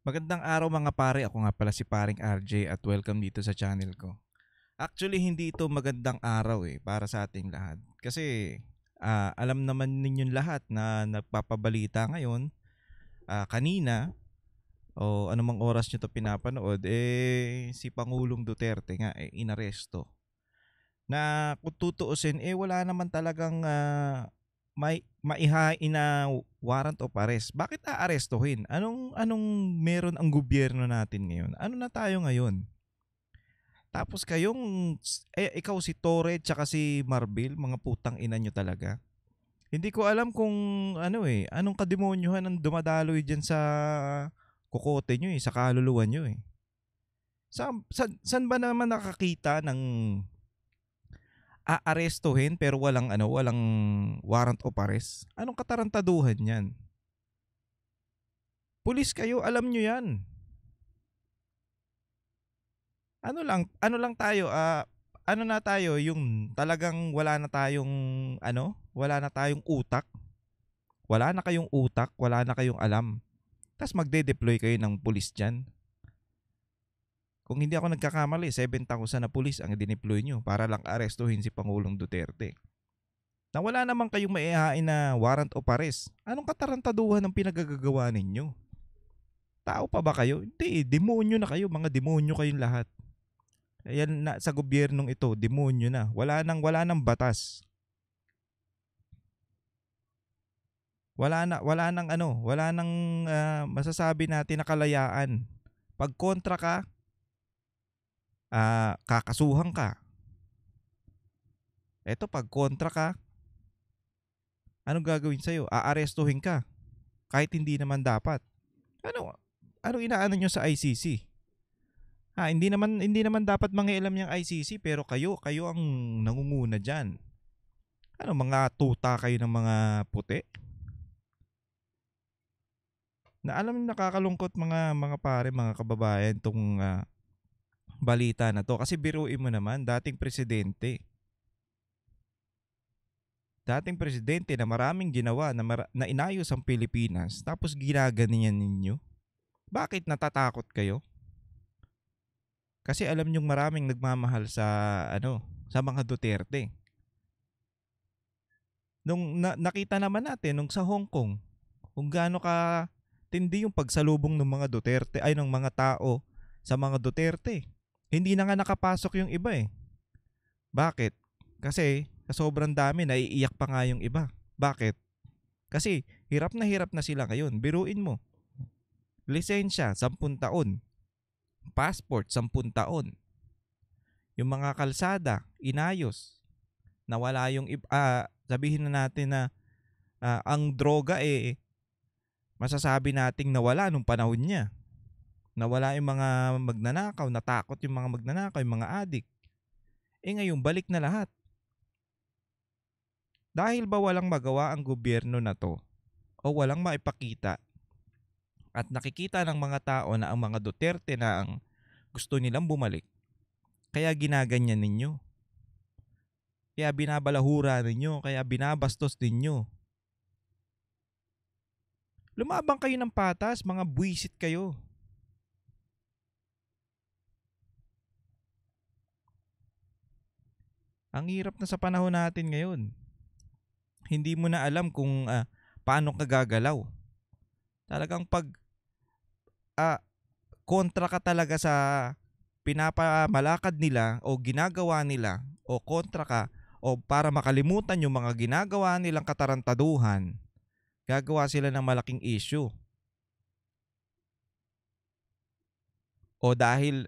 Magandang araw mga pare, ako nga pala si paring RJ at welcome dito sa channel ko. Actually, hindi ito magandang araw para sa ating lahat. Kasi alam naman ninyong lahat na nagpapabalita ngayon, kanina o anumang oras nyo to pinapanood, si Pangulong Duterte nga inaresto. Na kung tutuusin, wala naman talagang maihain na warrant of arrest. Bakit aarestuhin? Anong meron ang gobyerno natin ngayon? Ano na tayo ngayon? Tapos ikaw si Torre tsaka si Marbil, mga putang ina nyo talaga. Hindi ko alam kung anong kademonyohan ang dumadaloy dyan sa kokote nyo sa kaluluwa nyo eh. San ba naman nakakita ng aarestuhin pero walang warrant of arrest? Anong katarantaduhan yan? Pulis kayo, alam nyo yan. Ano lang tayo, ano na tayo, yung talagang wala na tayong utak. Wala na kayong utak, wala na kayong alam. Tapos magde-deploy kayo ng pulis dyan. Kung hindi ako nagkakamali, 7,000 na pulis ang dineploy nyo para lang arestuhin si Pangulong Duterte. Na wala naman kayong maihain na warrant of arrest. Anong katarantaduhan ng pinagagagawa ninyo? Tao pa ba kayo? Hindi, demonyo na kayo, mga demonyo kayong lahat. Ayan na sa gobyernong ito, demonyo na. Wala nang batas. Wala nang masasabi natin na kalayaan. Pag kontra ka, kakasuhan ka. Eto pag kontra ka, anong gagawin sa'yo? Aarestuhin ka. Kahit hindi naman dapat. Ano inaano nyo sa ICC? Hindi naman dapat mangialam yung ICC pero kayo ang nangunguna diyan. Mga tuta kayo ng mga puti? Na alam nakakalungkot mga pare, mga kababayan tong balita na to kasi biruin mo naman dating presidente. Dating presidente na maraming ginawa na inayos ang Pilipinas tapos ginaganyan ninyo. Bakit natatakot kayo? Kasi alam nyong maraming nagmamahal sa mga Duterte. Nakita naman natin nung sa Hong Kong, kung gaano ka tindi yung pagsalubong ng mga Duterte ay ng mga tao sa mga Duterte. Hindi na nga nakapasok yung iba eh. Bakit? Kasi sa sobrang dami naiiyak pa nga yung iba. Bakit? Kasi hirap na sila ngayon. Biruin mo. Lisensya, 10 taon. Passport, 10 taon. Yung mga kalsada, inayos. Nawala sabihin na natin na ang droga masasabi nating nawala nung panahon niya. Nawala yung mga magnanakaw, natakot yung mga magnanakaw, yung mga adik. Ngayon, balik na lahat. Dahil ba walang magawa ang gobyerno na to o walang maipakita at nakikita ng mga tao na ang mga Duterte na ang gusto nilang bumalik, kaya ginaganyan ninyo. Kaya binabalahura ninyo, kaya binabastos ninyo. Lumabang kayo ng patas, mga buwisit kayo. Ang hirap na sa panahon natin ngayon. Hindi mo na alam kung paano ka gagalaw. Talagang pag kontra ka talaga sa pinapamalakad nila o ginagawa nila o kontra ka o para makalimutan yung mga ginagawa nilang katarantaduhan, gagawa sila ng malaking issue. O dahil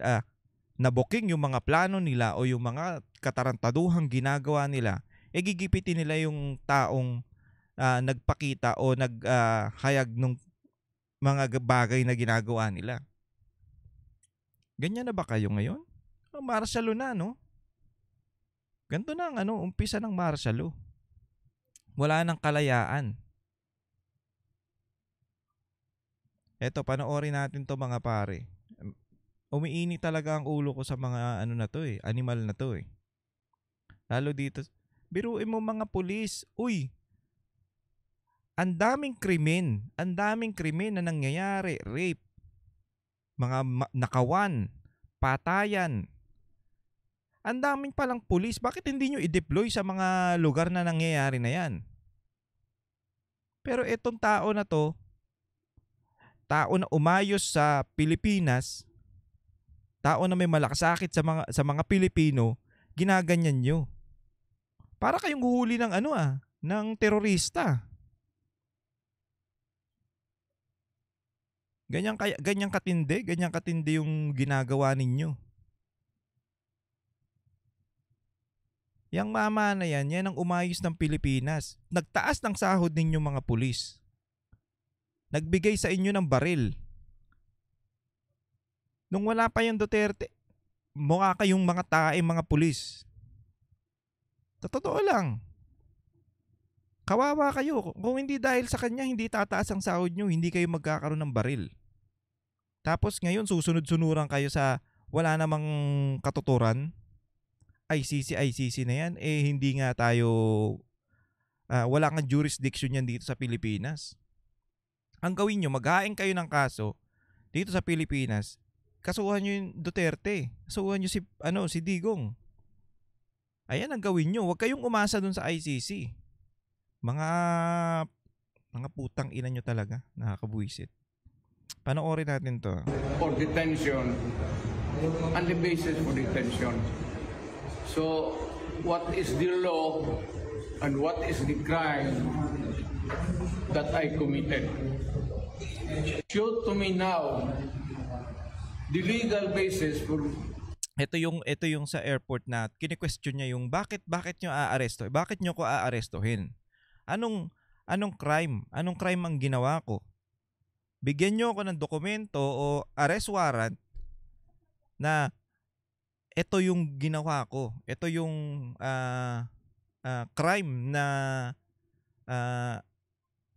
nabuking yung mga plano nila o yung mga katarantaduhang ginagawa nila, gigipitin nila yung taong nagpakita o naghayag ng mga bagay na ginagawa nila. Ganyan na ba kayo ngayon? Martial law na, no? Ganito na ang umpisa ng martial law. Wala nang kalayaan. Eto, panoorin natin to mga pare. Umiinit talaga ang ulo ko sa mga animal na to eh. Lalo dito, biruin mo mga pulis. Uy, ang daming krimen na nangyayari. Rape, mga nakawan, patayan. Ang daming palang pulis. Bakit hindi nyo i-deploy sa mga lugar na nangyayari na yan? Pero etong tao na to, tao na umayos sa Pilipinas, tao na may malakasakit sa mga Pilipino, ginaganyan nyo. Para kayong huhuli ng ng terorista. Ganyan katindi yung ginagawa ninyo. Yang mama na yan ang umayos ng Pilipinas. Nagtaas ng sahod ninyo mga pulis. Nagbigay sa inyo ng baril. Nung wala pa yung Duterte, mukha kayong mga tae, mga pulis. Totoo lang. Kawawa kayo. Kung hindi dahil sa kanya, hindi tataas ang sahod nyo, hindi kayo magkakaroon ng baril. Tapos ngayon, susunod-sunuran kayo sa wala namang katuturan. ICC na yan. Hindi nga tayo, wala nga jurisdiction yan dito sa Pilipinas. Ang gawin nyo, maghain kayo ng kaso dito sa Pilipinas. Kasuhan nyo yung Duterte. Kasuhan nyo si Digong. Ayan ang gawin nyo. Huwag kayong umasa dun sa ICC. Mga putang ina nyo talaga. Nakakabuisit. Panoorin natin to. For detention and the basis for detention. So, what is the law and what is the crime that I committed? Show to me now the legal basis for... Ito yung sa airport na kini-question niya yung bakit nyo aaresto? Bakit nyo ko aarestohin? Anong crime? Anong crime ang ginawa ko? Bigyan nyo ako ng dokumento o arrest warrant na ito yung ginawa ko. Ito yung crime na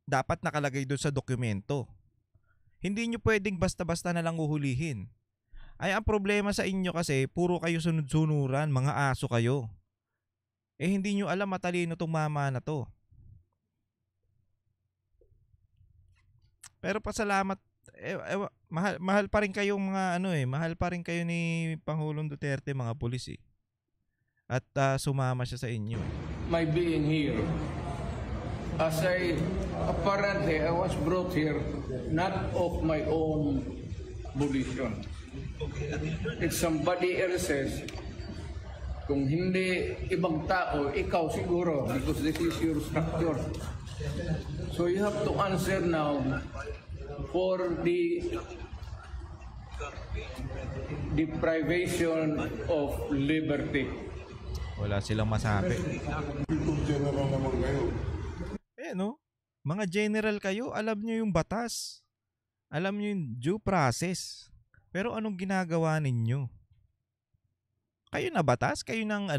dapat nakalagay doon sa dokumento. Hindi nyo pwedeng basta-basta na lang uhulihin. Ay, ang problema sa inyo kasi, puro kayo sunod-sunuran, mga aso kayo. Hindi nyo alam matalino tong mama na to. Pero pasalamat, mahal pa rin kayong mga mahal pa rin kayo ni Pangulong Duterte, mga pulis eh. At sumama siya sa inyo. My being here, as apparently I was brought here not of my own volition. It's somebody else's. Kung hindi ibang tao, ikaw siguro, because this is your structure. So you have to answer now for the deprivation of liberty. Wala silang masabi. General naman kayo. Mga general kayo, alam nyo yung batas. Alam nyo yung due process. Pero anong ginagawa ninyo? Kayo na batas? Kayo ng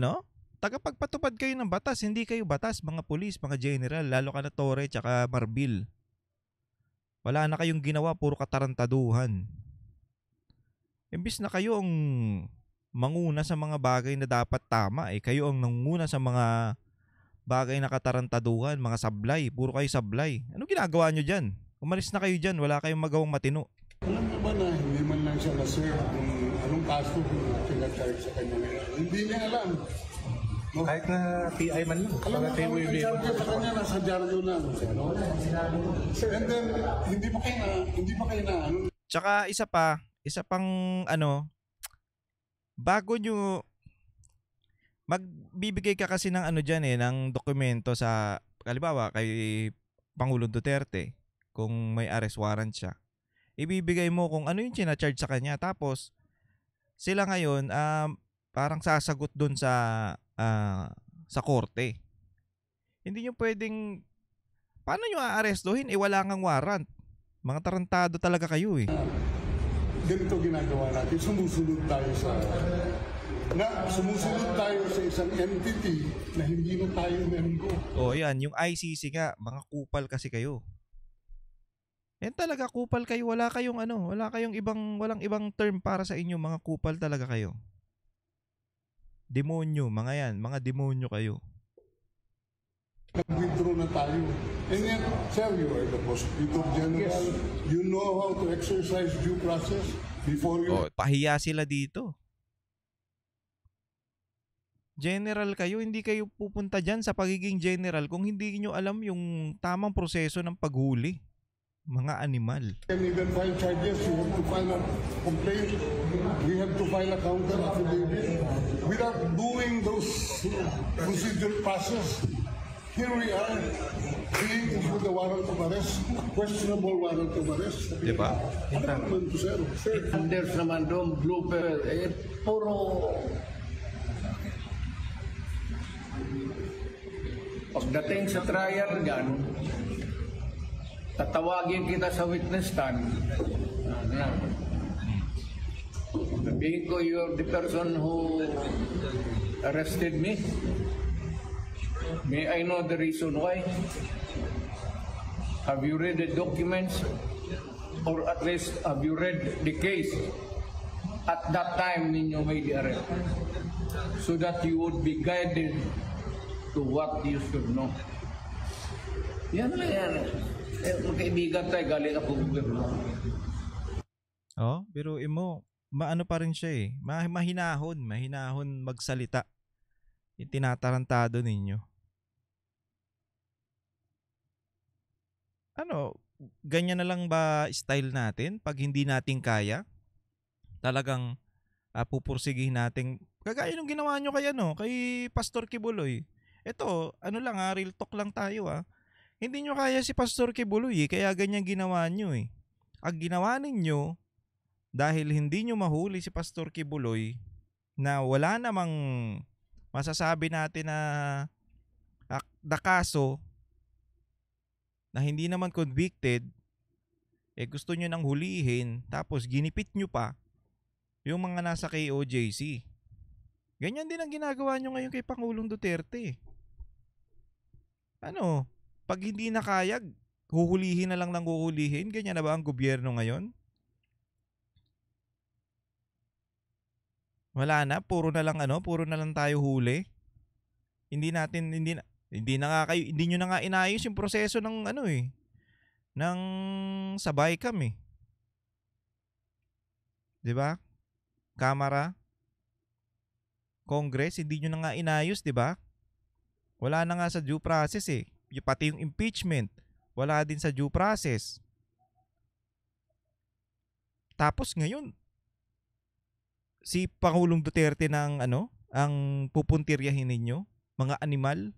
tagapagpatupad kayo ng batas. Hindi kayo batas, mga pulis, mga general. Lalo ka na Torre tsaka Marbil. Wala na kayong ginawa, puro katarantaduhan. Imbis na kayo ang manguna sa mga bagay na dapat tama, kayo ang nanguna sa mga bagay na katarantaduhan, mga sablay. Puro kayo sablay. Anong ginagawa nyo dyan? Umalis na kayo dyan. Wala kayong magawang matino. Alam mo ba na hindi man lang siya na-serve kung anong kaso kung pinag-charge sa kanya ngayon? Hindi niya alam. No? Kahit na PI man lang. Alam mo kung pinag-charge sa kanya, nasa dyaryo lang. And then, hindi pa kayo na Tsaka isa pang bago nyo magbibigay ka kasi ng dyan ng dokumento sa, halimbawa kay Pangulong Duterte, kung may arrest warrant siya. Ibibigay mo kung ano yung charge sa kanya. Tapos, sila ngayon, parang sasagot dun sa korte. Hindi nyo pwedeng, paano nyo aarestuhin? Wala ngang warrant. Mga tarantado talaga kayo eh. ganito ginagawa natin. Sumusunod tayo sa isang entity na hindi na tayo member. Yan. Yung ICC nga, mga kupal kasi kayo. Yan talaga, kupal kayo. Walang ibang term para sa inyo. Mga kupal talaga kayo. Demonyo, mga yan. Mga demonyo kayo. Nag-withdraw na tayo. And yet, sir, you are the Prosecutor General. Yes. You know how to exercise due process. before you... O, pahiya sila dito. General kayo, hindi kayo pupunta dyan sa pagiging general kung hindi nyo alam yung tamang proseso ng paghuli. Mga animal. can even file charges, you have to file a complaint, we have to file a counter affidavit without doing those procedure process. Here we are, being issued the warrant of arrest, questionable warrant of arrest. Diba? Ano naman to, sir? There's naman doon, blooper, puro... Pagdating sa trial dyan, tatawagin kita sa witness stand. Sabihin ko, you're the person who arrested me. May I know the reason why? Have you read the documents? Or at least, have you read the case? At that time, ninyo may the arrest. So that you would be guided to what you should know. Yan lang yan. Magkaibigan tayo, galing ako gobyerno. Oh, pero mo, maano pa rin siya eh. Mahinahon magsalita. Yung tinatarantado ninyo. Ano, ganyan na lang ba style natin pag hindi natin kaya? Talagang pupursigihin natin. Kagaya nung ginawa nyo kay Pastor Kibuloy. Ito, real talk lang tayo Hindi nyo kaya si Pastor Kibuloy kaya ganyan ginawa nyo eh. Ang ginawa ninyo, dahil hindi nyo mahuli si Pastor Kibuloy, na wala namang masasabi natin na kaso, na hindi naman convicted, gusto nyo nang hulihin, tapos ginipit nyo pa yung mga nasa KOJC. Ganyan din ang ginagawa nyo ngayon kay Pangulong Duterte. Pag hindi na kaya, huhulihin na lang ng huhulihin. Ganyan na ba ang gobyerno ngayon? Wala na, puro na lang tayo huli. Hindi nyo na nga inayos yung proseso ng ng sabay kami. 'Di ba? Kamara, Congress, hindi nyo na nga inayos, 'di ba? Wala na nga sa due process Pati yung impeachment, wala din sa due process. Tapos ngayon, si Pangulong Duterte ang pupuntiryahin ninyo, mga animal.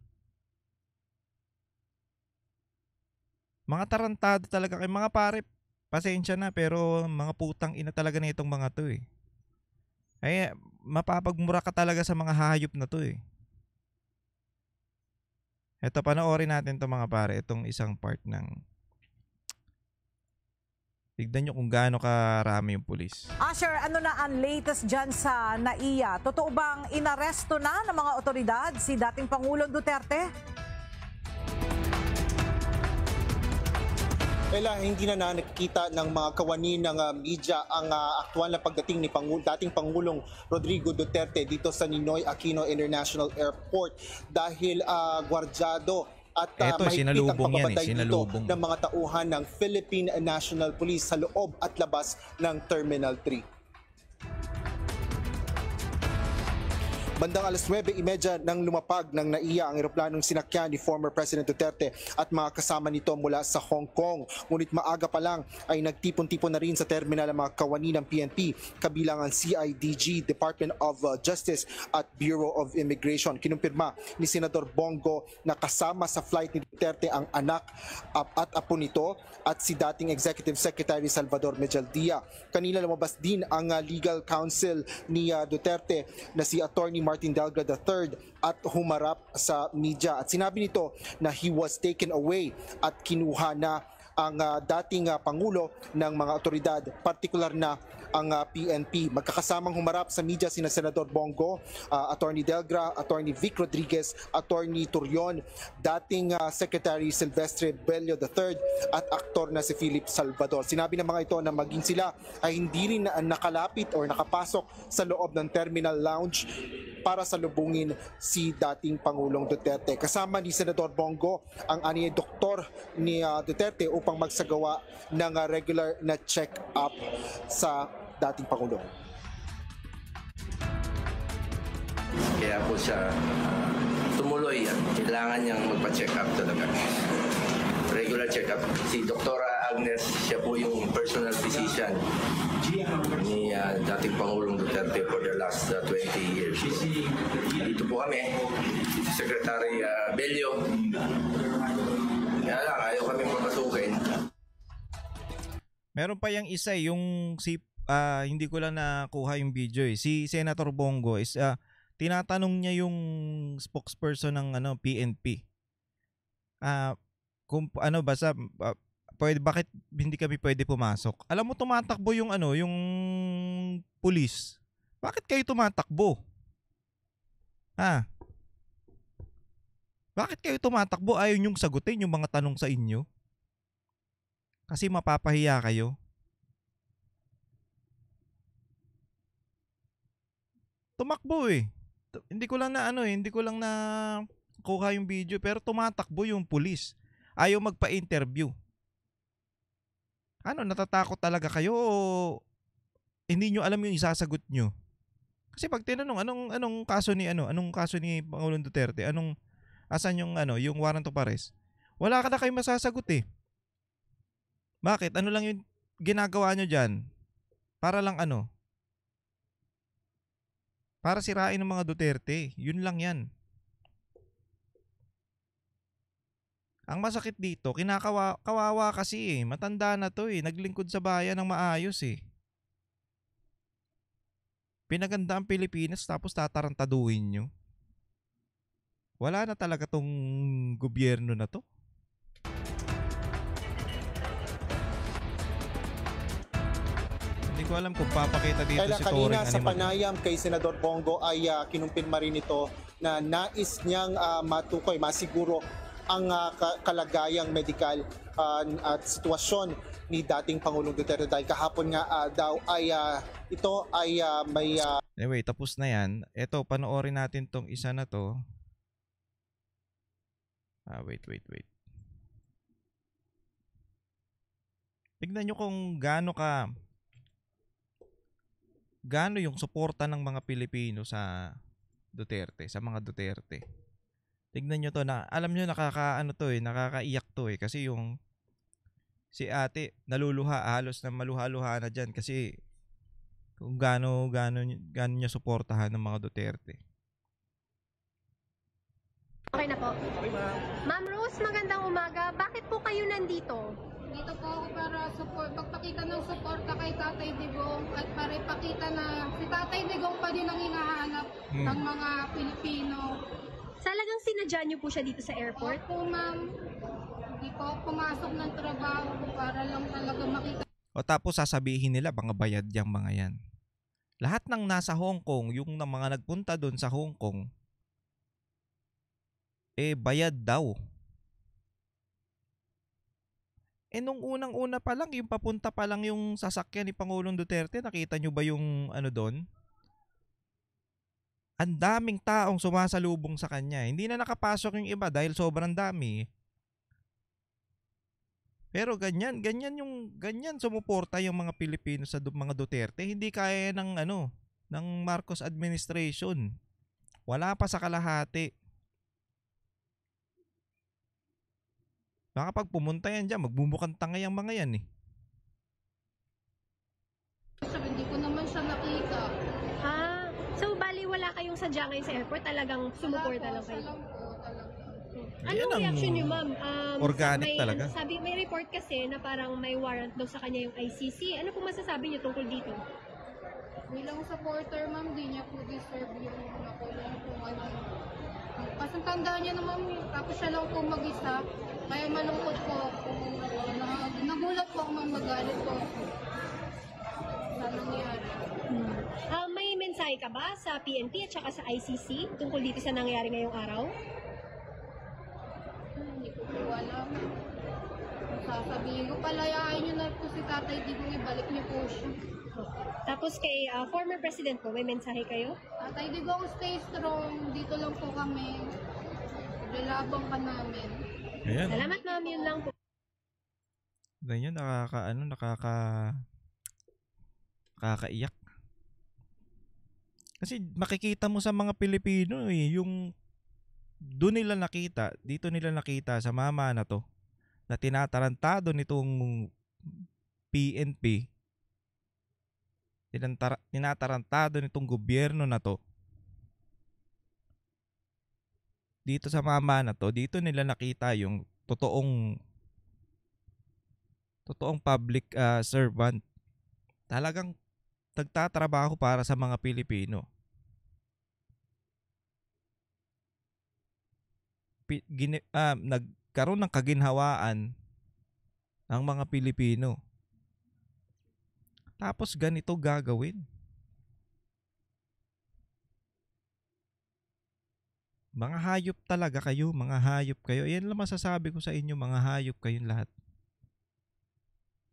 Mga tarantado talaga kayo, mga pare. Pasensya na, pero mga putang ina talaga na itong mga to Ay, mapapagmura ka talaga sa mga hayop na to Ito, panoorin natin to mga pare, itong isang part ng... Tignan nyo kung gaano karami yung pulis. Asher, ano na ang latest dyan sa NAIA? Totoo bang inaresto na ng mga otoridad si dating Pangulong Duterte? Hindi na nakikita ng mga kawani ng media ang aktual na pagdating ni dating Pangulong Rodrigo Duterte dito sa Ninoy Aquino International Airport dahil gwardyado at mahigpit ang pagbabatay dito ng mga tauhan ng Philippine National Police sa loob at labas ng Terminal 3. Bandang 9:30 nang lumapag ng NAIA ang eroplanong sinakyan ni former President Duterte at mga kasama nito mula sa Hong Kong. Ngunit maaga pa lang ay nagtipon-tipon na rin sa terminal ang mga kawani ng PNP, kabilang ang CIDG, Department of Justice at Bureau of Immigration. Kinumpirma ni Senador Bongo na kasama sa flight ni Duterte ang anak at apo nito at si dating Executive Secretary Salvador Mejaldía. Kanina lumabas din ang legal counsel ni Duterte na si Attorney Martin Delgado III at humarap sa media. At sinabi nito na he was taken away at kinuha na ang dating Pangulo ng mga otoridad, partikular na ang PNP. Magkakasamang humarap sa media sina Senador Bongo, Attorney Delgra, Attorney Vic Rodriguez, Attorney Turion, dating Secretary Silvestre Bello III at aktor na si Philip Salvador. Sinabi ng mga ito na maging sila ay hindi rin nakalapit o nakapasok sa loob ng Terminal Lounge para salubungin si dating Pangulong Duterte. Kasama ni Senador Bongo ang aniyay doktor ni Duterte upang magsagawa ng regular na check-up sa dating Pangulo. Kaya po siya tumuloy yan. Kailangan niyang magpa-check up talaga. Regular check-up. Si Dr. Agnes, siya po yung personal physician ni dating Pangulong Duterte for the last 20 years. Dito po kami, si Secretary Bello. Kaya lang, ayaw kami papasukin. Meron pa yung isa, yung si hindi ko lang nakuha yung video eh. Si Senator Bongo is tinatanong niya yung spokesperson ng PNP. Kung basta bakit hindi kami pwede pumasok? Alam mo, tumatakbo yung yung pulis. Bakit kayo tumatakbo? Bakit kayo tumatakbo? Ayaw niyong sagutin yung mga tanong sa inyo? Kasi mapapahiya kayo. Tumakbo eh. Hindi ko lang na kuha yung video, pero tumatakbo yung pulis. Ayaw magpa-interview. Natatakot talaga kayo o hindi nyo alam yung isasagot nyo? Kasi pag tinanong anong kaso ni Pangulong Duterte, asan yung yung warrant of arrest? Wala ka na kayo masasagot eh. Bakit? Ano lang yung ginagawa nyo diyan? Para lang para sirain ng mga Duterte. Yun lang yan. Ang masakit dito, kawawa kasi eh. Matanda na to eh. Naglingkod sa bayan ng maayos eh. Pinaganda ang Pilipinas tapos tatarantaduhin nyo. Wala na talaga tong gobyerno na to. Hindi ko alam kung papakita dito Kaya si Toring kanina sa Animal. panayam kay Senador Bongo ay kinumpirma rin ito na nais niyang matukoy, masiguro ang kalagayang medikal at sitwasyon ni dating Pangulong Duterte dahil kahapon nga daw ay ito ay may Anyway, tapos na yan. Ito, panoorin natin tong isa na to. Wait. Tignan nyo kung gaano yung suporta ng mga Pilipino sa Duterte, sa mga Duterte. Tignan nyo to na, alam nyo nakakaiyak to eh. Kasi yung si ate naluluha, halos na maluha-luha na dyan kasi kung gaano niya suportahan ng mga Duterte. Okay na po. Ma'am Rose, magandang umaga. Bakit po kayo nandito? Dito po ako para magpakita ng suporta kay Tatay Digong at para ipakita na si Tatay Digong pa din ang hinahanap ng mga Pilipino. Talagang sinadya niyo po siya dito sa airport? Opo, ma'am. Hindi po ako pumasok ng trabaho para lang talaga makita. O tapos sasabihin nila mga bayad yang mga yan. Lahat ng nasa Hong Kong, yung mga nagpunta doon sa Hong Kong, bayad daw. Nung unang-una pa lang, yung papunta pa lang yung sasakyan ni Pangulong Duterte, nakita nyo ba yung doon? Ang daming taong sumasalubong sa kanya. Hindi na nakapasok yung iba dahil sobrang dami. Pero ganyan sumuporta yung mga Pilipino sa mga Duterte. Hindi kaya ng Marcos administration. Wala pa sa kalahati. Baka pag pumunta yan dyan, magbumukang tangay ang mga yan eh. Hindi ko naman siya nakita. So bali wala kayong sadya ngayon sa airport? Talagang sumuporta lang kayo? Lang po, talaga. Anong reaction niyo, ma'am? Organic talaga. May report kasi na parang may warrant daw sa kanya yung ICC. Ano po masasabi niyo tungkol dito? Bilang supporter, ma'am, di niya po deserve yung nakulong po kasi tandaan niya naman, tapos siya lang po mag-isa. Kaya malungkot po ako. Nagulat po ako magalit po sa nangyari. May mensahe ka ba sa PNP at saka sa ICC tungkol dito sa nangyari ngayong araw? Hindi ko po alam. Sasabihin ko, palayain niyo na po si Tatay Digong, ibalik niyo po siya. Tapos kay former president po, may mensahe kayo? Tatay Digong, stay strong. Dito lang po kami. Relabang ka namin. Ayan. Salamat, ma'am. Yun lang po. Kakaiyak. Kasi makikita mo sa mga Pilipino yung doon nila nakita, dito nila nakita sa mama na to na tinatarantado nitong PNP, tinatarantado nitong gobyerno na to. Dito sa mama na to, dito nila nakita yung totoong public servant. Talagang nagtatrabaho para sa mga Pilipino. Nagkaroon ng kaginhawaan ang mga Pilipino. Tapos ganito gagawin. Mga hayop talaga kayo, mga hayop kayo. Yan lang masasabi ko sa inyo, mga hayop kayong lahat.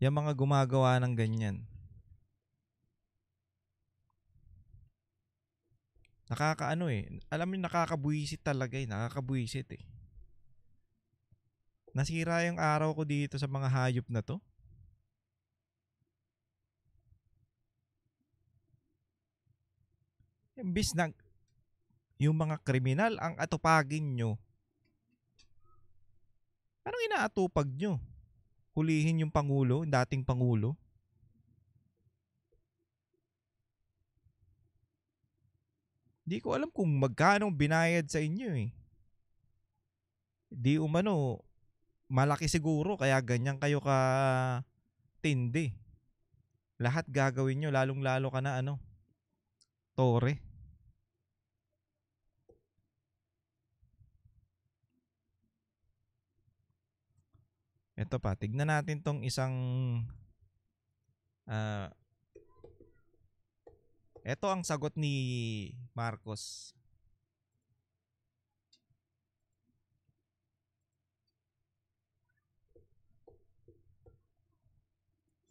Yung mga gumagawa ng ganyan. Nakakaano alam mo nakakabuwisit talaga nakakabuwisit Nasira yung araw ko dito sa mga hayop na to. Imbis na yung mga kriminal ang atupagin nyo, anong inaatupag nyo? Hulihin yung Pangulo, yung dating Pangulo? Di ko alam kung magkano binayad sa inyo Di umano, malaki siguro kaya ganyan kayo ka tindi. Lahat gagawin nyo, lalong-lalo ka na Tore. Ito pa, tignan natin tong isang ito ang sagot ni Marcos.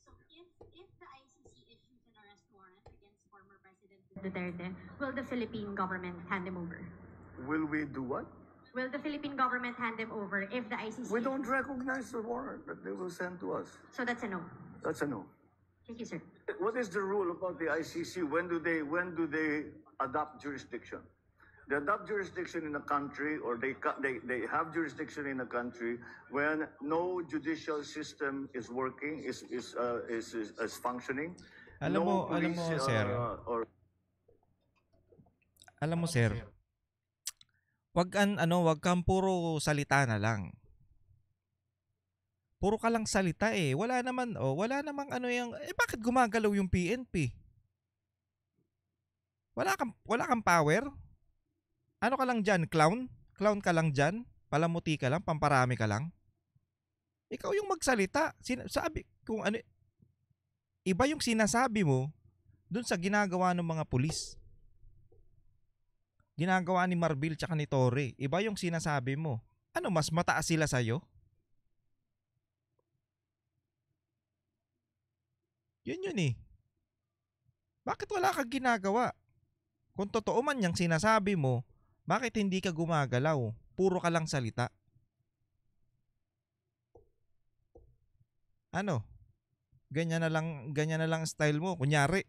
So if the ICC issues an arrest warrant against former President Duterte, will the Philippine government hand him over? Will we do what? Will the Philippine government hand him over if the ICC... We don't recognize the warrant that they will send to us. So that's a no? That's a no. Thank you, sir. What is the rule about the ICC? When do they adopt jurisdiction? They adopt jurisdiction in a country, or they have jurisdiction in a country when no judicial system is working, is functioning. Alam mo, sir. Alam mo, sir. Wag kang puro salita na lang. Puro ka lang salita Wala namang bakit gumagalaw yung PNP? Wala kang power? Ano ka lang diyan, clown? Clown ka lang diyan? Palamuti ka lang, pamparami ka lang? Ikaw yung magsalita. Sabi kung iba yung sinasabi mo dun sa ginagawa ng mga pulis. Ginagawa ni Marbil tsaka ni Torre. Iba yung sinasabi mo. Mas mataas sila sa'yo? Yun Bakit wala kang ginagawa? Kung totoo man yung sinasabi mo, bakit hindi ka gumagalaw? Puro ka lang salita. Ganyan na lang style mo. Kunyari,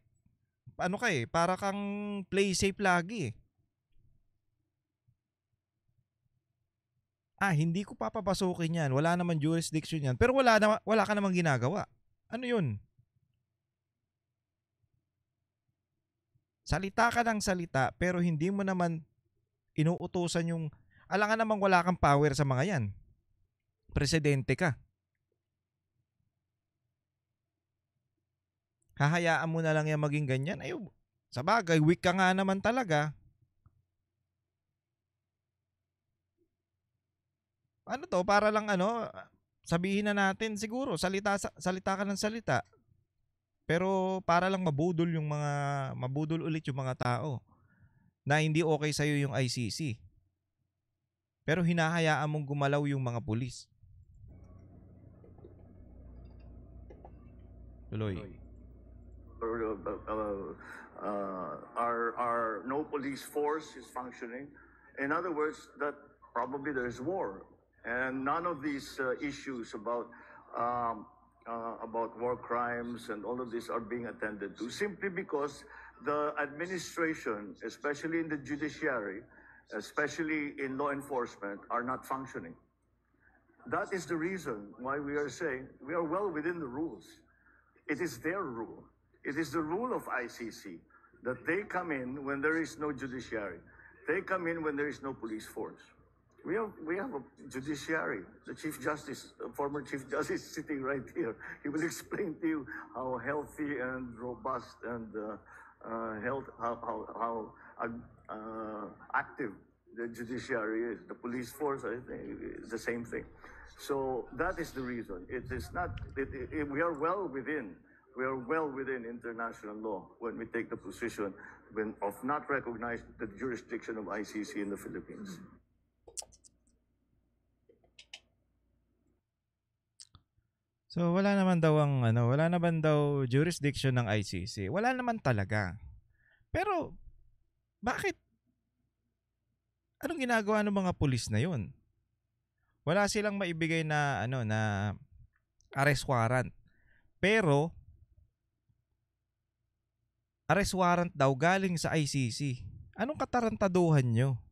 para kang play safe lagi hindi ko papapasukin yan. Wala naman jurisdiction yan. Pero wala ka namang ginagawa. Ano yun? Salita ka ng salita, pero hindi mo naman inuutusan yung... Alangan namang wala kang power sa mga yan. Presidente ka. Hahayaan mo na lang yan maging ganyan. Sa bagay, weak ka nga naman talaga. Para lang sabihin na natin siguro salita ka ng salita. Pero para lang mabudol ulit yung mga tao na hindi okay sa yung ICC. Pero hinahayaan mong gumalaw yung mga pulis. Tuloy. Our no police force is functioning. In other words, that probably there's war. And none of these issues about about war crimes, and all of these are being attended to simply because the administration, especially in the judiciary, especially in law enforcement, are not functioning. That is the reason why we are saying we are well within the rules. It is their rule. It is the rule of ICC that they come in when there is no judiciary. They come in when there is no police force. We have a judiciary. The Chief Justice, former Chief Justice, sitting right here. He will explain to you how healthy and robust and how active the judiciary is. The police force, I think, is the same thing. So that is the reason. It is not. We are well within. We are well within international law when we take the position of not recognize the jurisdiction of ICC in the Philippines. So wala naman daw wala naman daw jurisdiction ng ICC. Wala naman talaga. Pero bakit? Anong ginagawa ng mga pulis na 'yon? Wala silang maibigay na na arrest warrant. Pero arrest warrant daw galing sa ICC. Anong katarantaduhan nyo?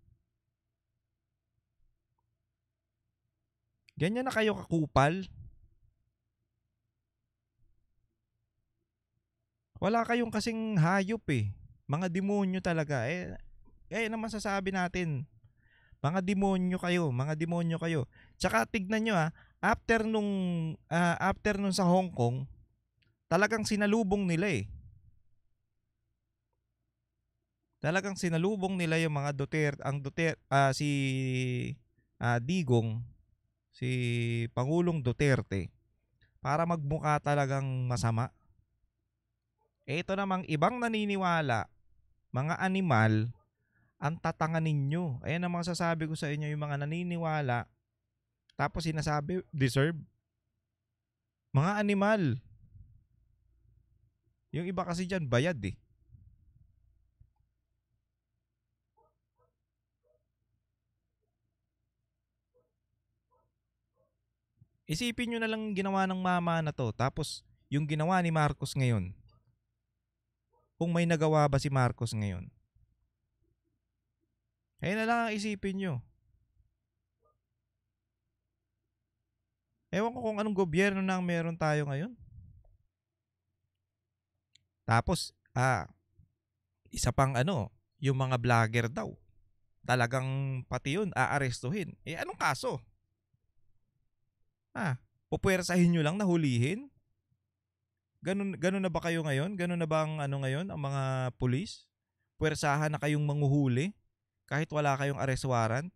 Ganyan na kayo kakupal? Wala kayong kasing hayop eh. Mga demonyo talaga. Naman sasabi natin. Mga demonyo kayo. Tsaka tignan nyo after nung sa Hong Kong, talagang sinalubong nila eh. Talagang sinalubong nila yung mga si Digong, si Pangulong Duterte para magmukha talagang masama. Ito namang ibang naniniwala, mga animal, ang tatanga ninyo. Ayan ang mga sasabi ko sa inyo, yung mga naniniwala, tapos sinasabi, deserve. Mga animal. Yung iba kasi dyan, bayad eh. Isipin nyo na lang ginawa ng mama na to, tapos yung ginawa ni Marcos ngayon. Kung may nagawa ba si Marcos ngayon. Ayun na lang ang isipin nyo. Ewan ko kung anong gobyerno na ang meron tayo ngayon. Tapos, isa pang yung mga vlogger daw. Talagang pati yun, aarestuhin. Anong kaso? Pupuwersahin nyo lang na hulihin? Ganun na ba kayo ngayon? Ganun na ba ang ngayon, ang mga pulis? Puwersahan na kayong manghuhuli kahit wala kayong arrest warrant?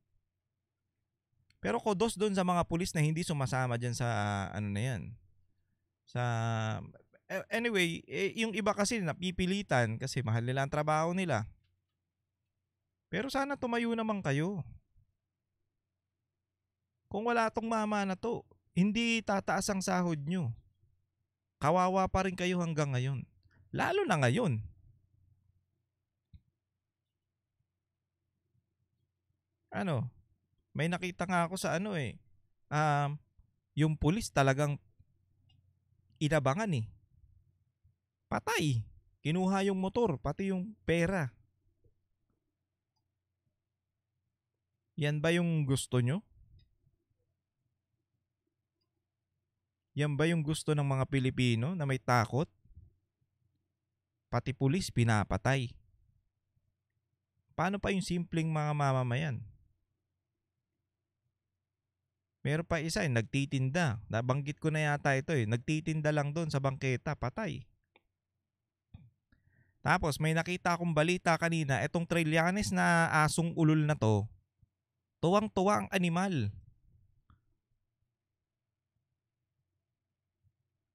Pero kudos doon sa mga pulis na hindi sumasama dyan sa na yan. Anyway, yung iba kasi napipilitan kasi mahal nila ang trabaho nila. Pero sana tumayo naman kayo. Kung wala tong mama na to, hindi tataas ang sahod nyo. Kawawa pa rin kayo hanggang ngayon. Lalo na ngayon. May nakita nga ako sa yung pulis talagang inabangan eh. Patay. Kinuha yung motor, pati yung pera. Yan ba yung gusto nyo? Yan ba yung gusto ng mga Pilipino na may takot? Pati pulis pinapatay. Paano pa yung simpleng mga mamamayan? Meron pa isa nagtitinda. Nabanggit ko na yata ito Nagtitinda lang doon sa bangketa, patay. Tapos may nakita akong balita kanina, etong Trillanes na asong ulol na to, tuwang-tuwa ang animal.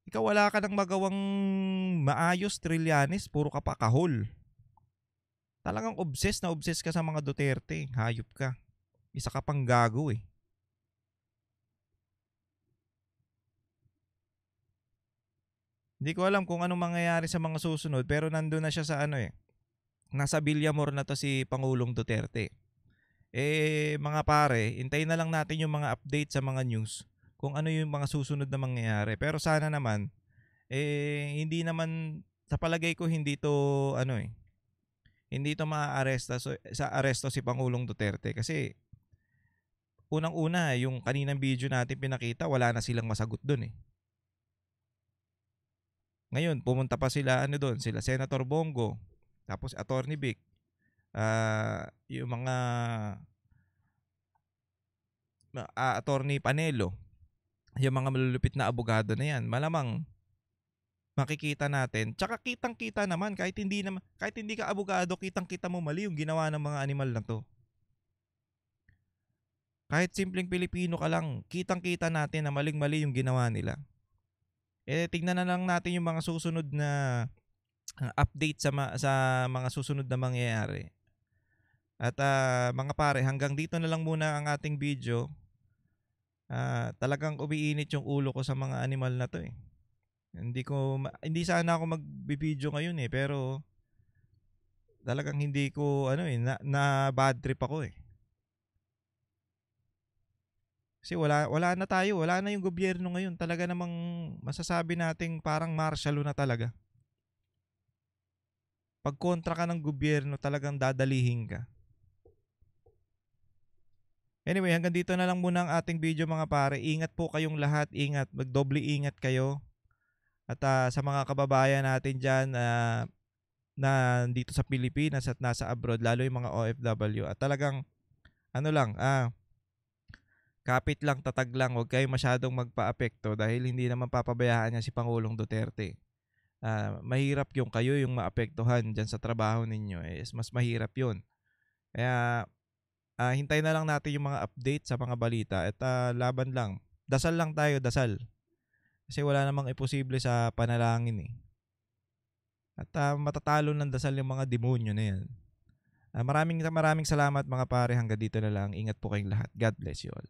Ikaw wala ka nang magawang maayos, Trillanes, puro ka pa kahol. Talagang obsessed ka sa mga Duterte. Hayop ka. Isa ka pang gago eh. Hindi ko alam kung anong mangyayari sa mga susunod, pero nandun na siya sa nasa Villamor na to si Pangulong Duterte. Mga pare, hintayin na lang natin yung mga update sa mga news kung ano yung mga susunod na mangyayari. Pero sana naman, hindi naman, sa palagay ko, hindi to, hindi to maaaresto sa aresto si Pangulong Duterte. Kasi, unang-una, yung kaninang video natin pinakita, wala na silang masagot dun eh. Ngayon, pumunta pa sila, doon, sila Senator Bongo, tapos Attorney Vic, yung mga Attorney Panelo, yung mga malulupit na abogado na yan, malamang makikita natin. Tsaka kitang-kita naman, kahit hindi ka abogado, kitang-kita mo mali yung ginawa ng mga animal na to. Kahit simpleng Pilipino ka lang, kitang-kita natin na maling-mali yung ginawa nila. Tignan na lang natin yung mga susunod na update sa mga susunod na mangyayari. At mga pare, hanggang dito na lang muna ang ating video. Talagang umiinit yung ulo ko sa mga animal na to eh. Hindi sana ako magbibideo ngayon eh, pero talagang hindi ko na bad trip ako eh. Kasi wala na tayo, wala na yung gobyerno ngayon. Talaga namang masasabi nating parang martial law na talaga. Pag kontra ka ng gobyerno, talagang dadalihin ka. Anyway, hanggang dito na lang muna ang ating video mga pare. Ingat po kayong lahat, ingat. Magdoble ingat kayo. At sa mga kababayan natin dyan na dito sa Pilipinas at nasa abroad, lalo yung mga OFW. At talagang, kapit lang, tatag lang, huwag kayo masyadong magpa-apekto dahil hindi naman papabayaan niya si Pangulong Duterte. Mahirap yung kayo yung maapektuhan dyan sa trabaho ninyo. Mas mahirap yun. Kaya, hintayin na lang natin yung mga update sa mga balita at laban lang. Dasal lang tayo, dasal. Kasi wala namang imposible sa panalangin eh. At matatalo ng dasal yung mga demonyo na yan. Maraming salamat mga pare. Hanggang dito na lang. Ingat po kayong lahat. God bless you all.